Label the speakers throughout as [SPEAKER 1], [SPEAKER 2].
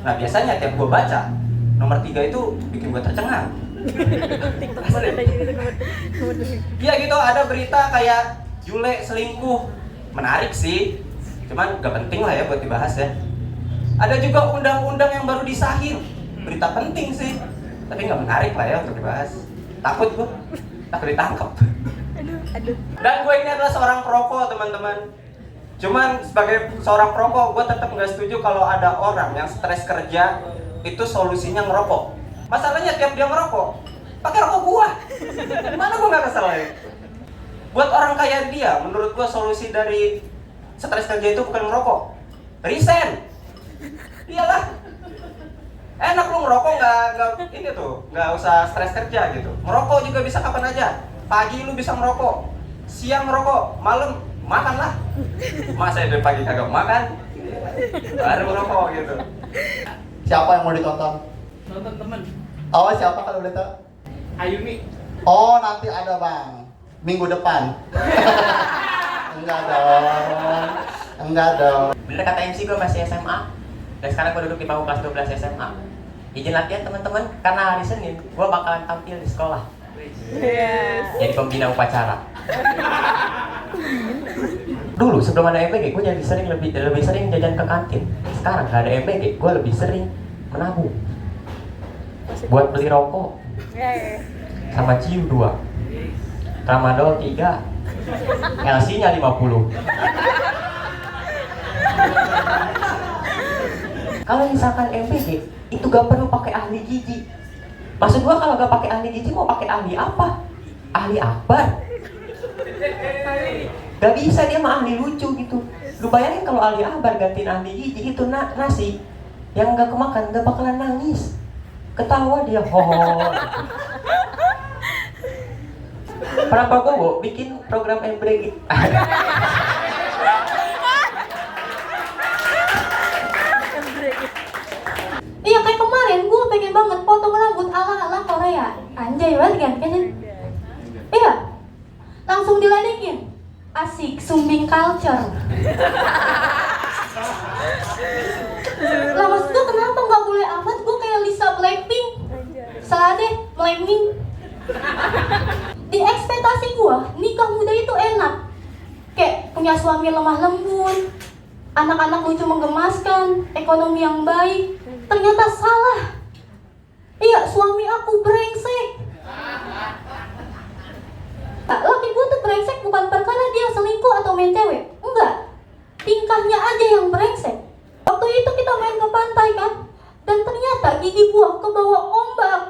[SPEAKER 1] Nah biasanya tiap gue baca, nomor 3 itu bikin gue tercengang. Iya gitu, ada berita kayak Jule selingkuh. Menarik sih, cuman gak penting lah ya buat dibahas ya. Ada juga undang-undang yang baru disahkan. Berita penting sih, tapi gak menarik lah ya untuk dibahas. Takut gue, takut ditangkap. Dan gue ini adalah seorang perokok teman-teman. Cuman sebagai seorang perokok, gue tetap nggak setuju kalau ada orang yang stres kerja itu solusinya ngerokok. Masalahnya tiap dia ngerokok, pakai rokok gue. Mana gue nggak kesel ya? Buat orang kayak dia, menurut gue solusi dari stres kerja itu bukan ngerokok, resign. Iyalah, enak lu ngerokok nggak usah stres kerja gitu. Ngerokok juga bisa kapan aja. Pagi lu bisa ngerokok, siang ngerokok, malam makanlah. Masa dari pagi kagak makan, baru ngerokok gitu.
[SPEAKER 2] Siapa yang mau ditonton?
[SPEAKER 3] Nonton temen.
[SPEAKER 2] Oh, siapa kalau boleh tahu?
[SPEAKER 3] Ayumi.
[SPEAKER 2] Oh, nanti ada bang, minggu depan. Enggak dong, enggak dong.
[SPEAKER 4] Bener kata MC, gue masih SMA. Dan sekarang gue duduk di bangku kelas 12 SMA. Izin latihan teman-teman, karena hari Senin gue bakalan tampil di sekolah. Jadi pembina upacara. Dulu sebelum ada MBG, gue jadi lebih sering jajan ke kantin. Sekarang gak ada MBG, gue lebih sering menabung buat beli rokok sama ciu 2, tramadol 3, LC nya 50. Kalau misalkan MBG itu gak perlu pakai ahli gizi. Maksud gua kalau gak pakai ahli gizi mau pakai ahli apa? Ahli akbar. Gak bisa, dia mah ahli lucu gitu. Lu bayangin kalau ahli akbar gantiin ahli gizi itu nasi yang gak kemakan gak bakalan nangis. Ketawa dia hoho. Pernah Bobo bikin program MBG.
[SPEAKER 5] Iya kayak kemarin gue pengen banget potong rambut ala-ala Korea. Anjay banget kan? Iya, langsung diledekin. Asik, sumbing culture. Lah maksud gue kenapa gak boleh amat? Gue kayak Lisa Blackpink. Salah deh, Blackpink. Di ekspektasi gue, nikah muda itu enak. Kayak punya suami lemah lembut, anak-anak lucu menggemaskan, ekonomi yang baik. Ternyata salah. Iya, suami aku brengsek. Laki gue tuh brengsek bukan perkara dia selingkuh atau main cewek. Enggak, tingkahnya aja yang brengsek. Waktu itu kita main ke pantai kan, dan ternyata gigi gua kebawa ombak.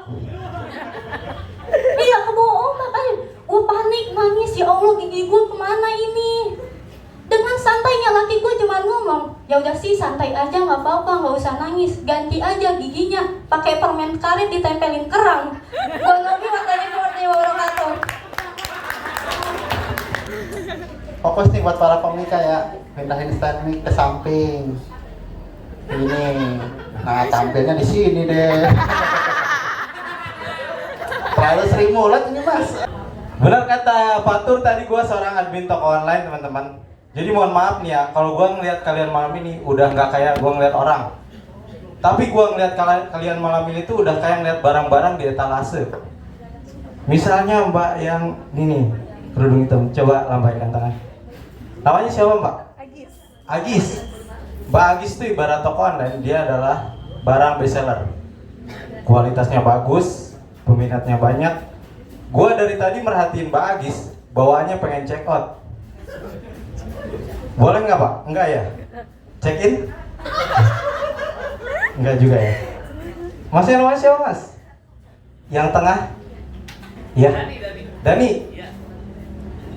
[SPEAKER 5] Iya, kebawa ombak aja. Gua panik, nangis, ya Allah gigi gua kemana ini? Dengan santainya laki gue cuma ngomong, ya udah sih santai aja nggak apa-apa, nggak usah nangis, ganti aja giginya, pakai permen karet ditempelin kerang. Gua nabi warahmatullahi wabarakatuh.
[SPEAKER 2] Fokus nih buat para komika ya, pindahin stand mic ke samping. Ini, nah tampilnya di sini deh. Terlalu sering mulut ini mas.
[SPEAKER 1] Benar kata Fatur tadi, gue seorang admin toko online teman-teman. Jadi mohon maaf nih ya, kalau gue ngeliat kalian malam ini udah nggak kayak gue ngeliat orang. Tapi gue ngeliat kalian malam ini tuh udah kayak ngeliat barang-barang di etalase. Misalnya mbak yang ini kerudung hitam, coba lambaikan tangan. Namanya siapa mbak? Agis. Agis. Mbak Agis tuh ibarat toko online, dia adalah barang bestseller. Kualitasnya bagus, peminatnya banyak. Gue dari tadi merhatiin Mbak Agis, bawaannya pengen check out. Boleh nggak Pak? Enggak ya? Check in? Enggak juga ya? Mas yang namanya siapa mas? Yang tengah? Ya? Dani?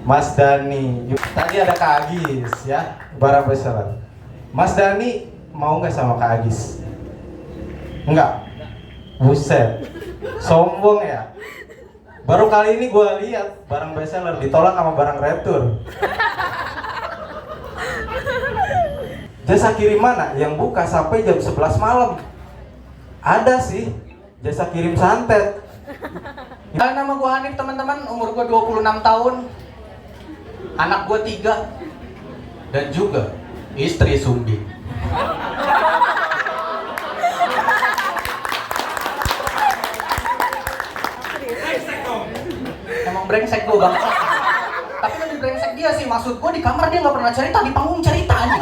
[SPEAKER 1] Mas Dani. Tadi ada Kak Agis ya, barang bestseller. Mas Dani mau nggak sama Kak Agis? Enggak? Buset, sombong ya? Baru kali ini gue lihat barang bestseller ditolak sama barang retur. Jasa kirim mana yang buka sampai jam 11 malam? Ada sih, jasa kirim santet.
[SPEAKER 3] Nama gue Hanif teman-teman, umur gue 26 tahun. Anak gue 3. Dan juga istri sumbing. emang brengsek gue bang. Tapi lebih brengsek dia sih, maksud gue di kamar dia nggak pernah cerita, di panggung cerita aja.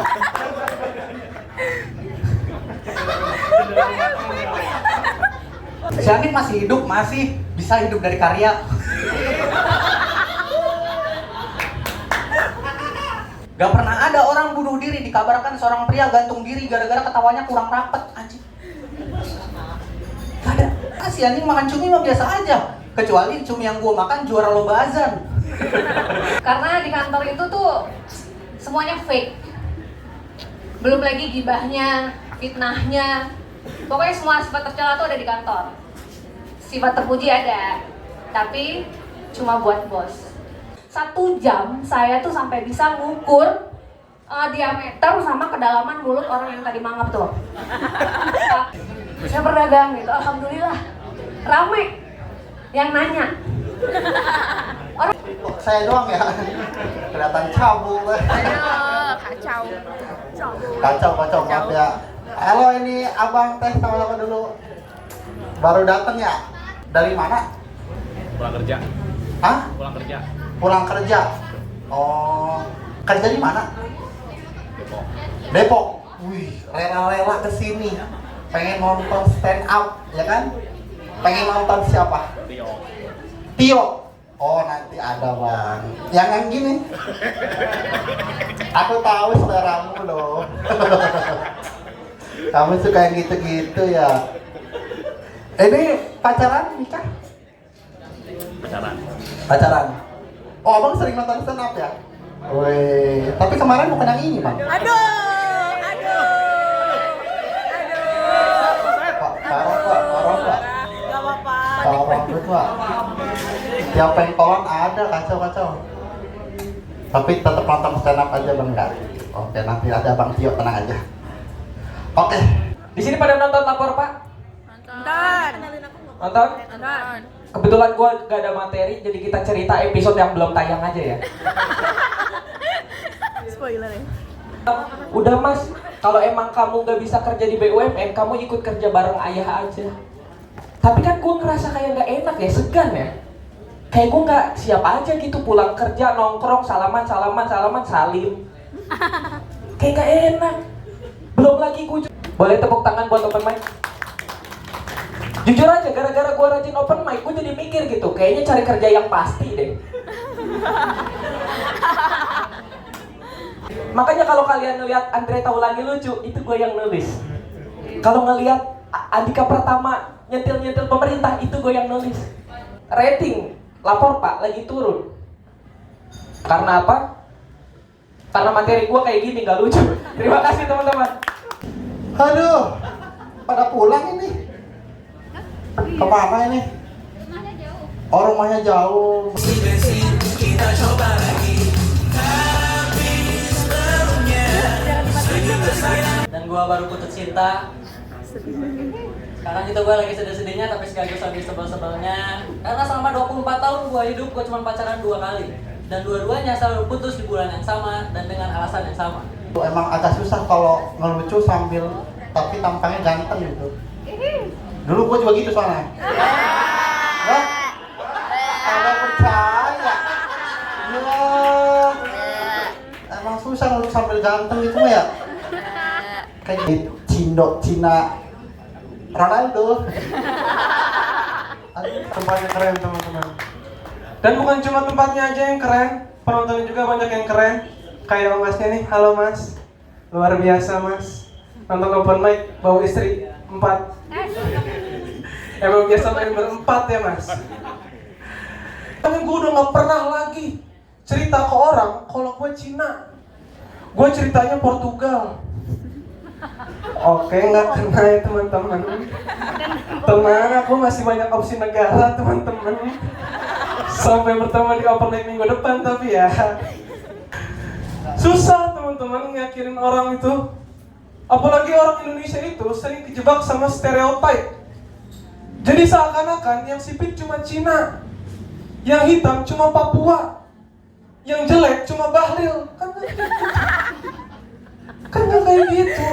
[SPEAKER 3] Si Anit masih hidup, masih bisa hidup dari karya. Gak pernah ada orang bunuh diri, dikabarkan seorang pria gantung diri gara-gara ketawanya kurang rapet, anjing. Gak ada. Si anjing makan cumi mah biasa aja. Kecuali cumi yang gua makan juara lomba azan.
[SPEAKER 6] Karena di kantor itu tuh semuanya fake. Belum lagi gibahnya, fitnahnya. Pokoknya semua sifat tercela tuh ada di kantor. Sifat terpuji ada, tapi cuma buat bos. 1 jam saya tuh sampai bisa ngukur diameter sama kedalaman mulut orang yang tadi mangap tuh. Saya berdagang gitu, alhamdulillah rame yang nanya. Orang
[SPEAKER 2] Saya doang ya, kelihatan cabul.
[SPEAKER 7] Aduh, kacau.
[SPEAKER 2] Kacau maaf ya. Halo, ini abang teh sama dulu. Baru datang ya? Dari mana?
[SPEAKER 8] Pulang kerja.
[SPEAKER 2] Hah?
[SPEAKER 8] Pulang kerja.
[SPEAKER 2] Pulang kerja. Oh, kerja di mana?
[SPEAKER 8] Depok.
[SPEAKER 2] Depok. Wih, rela-rela kesini. Pengen nonton stand up, ya kan? Pengen nonton siapa?
[SPEAKER 8] Tio.
[SPEAKER 2] Tio. Oh, nanti ada bang. Yang gini. Aku tahu seleramu loh. Kamu suka yang gitu-gitu ya. Ini pacaran, nikah?
[SPEAKER 8] Pacaran.
[SPEAKER 2] Pacaran. Oh, abang sering nonton stand up ya? Wih, tapi kemarin bukan yang ini bang.
[SPEAKER 7] Aduh.
[SPEAKER 2] Parah pak.
[SPEAKER 7] Gak apa-apa.
[SPEAKER 2] Kalau rambut pak. Tiap pengkolan ada kacau. Tapi tetap nonton stand up aja bang enggak? Oke, nanti ada bang Tio, tenang aja. Oke.
[SPEAKER 1] Di sini pada nonton lapor Pak?
[SPEAKER 7] Nonton.
[SPEAKER 1] Nonton?
[SPEAKER 7] Nonton.
[SPEAKER 1] Kebetulan gue gak ada materi, jadi kita cerita episode yang belum tayang aja ya.
[SPEAKER 7] Spoiler ya.
[SPEAKER 1] Udah mas, kalau emang kamu gak bisa kerja di BUMN, kamu ikut kerja bareng ayah aja. Tapi kan gue ngerasa kayak gak enak ya, segan ya. Kayak gue gak siap aja gitu pulang kerja, nongkrong, salaman, salim. Kayak gak enak. Belum lagi gue boleh tepuk tangan buat open mic? Jujur aja, gara-gara gue rajin open mic, gue jadi mikir gitu, kayaknya cari kerja yang pasti deh. Makanya kalau kalian ngeliat Andre Taulani lucu, itu gue yang nulis. Kalau ngeliat Andika Pratama nyentil-nyentil pemerintah, itu gue yang nulis. Rating, lapor Pak, lagi turun. Karena apa? Karena materi gue kayak gini, gak lucu. Terima kasih teman-teman.
[SPEAKER 2] Aduh, pada pulang ini. Kemana ini?
[SPEAKER 5] Rumahnya jauh.
[SPEAKER 2] Oh, rumahnya jauh.
[SPEAKER 9] Dan gua baru putus cinta. Sekarang itu gua lagi sedih-sedihnya tapi sekaligus lagi sebel-sebelnya. Karena selama 24 tahun gua hidup, gua cuma pacaran 2 kali. Dan dua-duanya selalu putus di bulan yang sama dan dengan alasan yang sama.
[SPEAKER 2] Emang agak susah kalau ngelucu sambil tapi tampangnya ganteng gitu. Dulu gua juga gitu soalnya. Hah? Kagak percaya. Ya. Emang susah ngelucu sambil ganteng gitu ya. Kayak di Cina Ronaldo.
[SPEAKER 10] Tempatnya keren teman-teman. Dan bukan cuma tempatnya aja yang keren, penontonnya juga banyak yang keren. Kayak masnya nih, halo mas. Luar biasa mas. Nonton open mic, bawa istri 4. Emang biasa main berempat ya mas. Tapi gue udah gak pernah lagi cerita ke orang kalau gue Cina. Gue ceritanya Portugal. Oke, nggak kena ya teman-teman. Tenang, aku masih banyak opsi negara teman-teman. Sampai bertemu di open mic minggu depan tapi ya susah teman-teman ngeyakinin orang itu. Apalagi orang Indonesia itu sering kejebak sama stereotip. Jadi seakan-akan yang sipit cuma Cina, yang hitam cuma Papua, yang jelek cuma Bahlil. Kan nggak kayak gitu.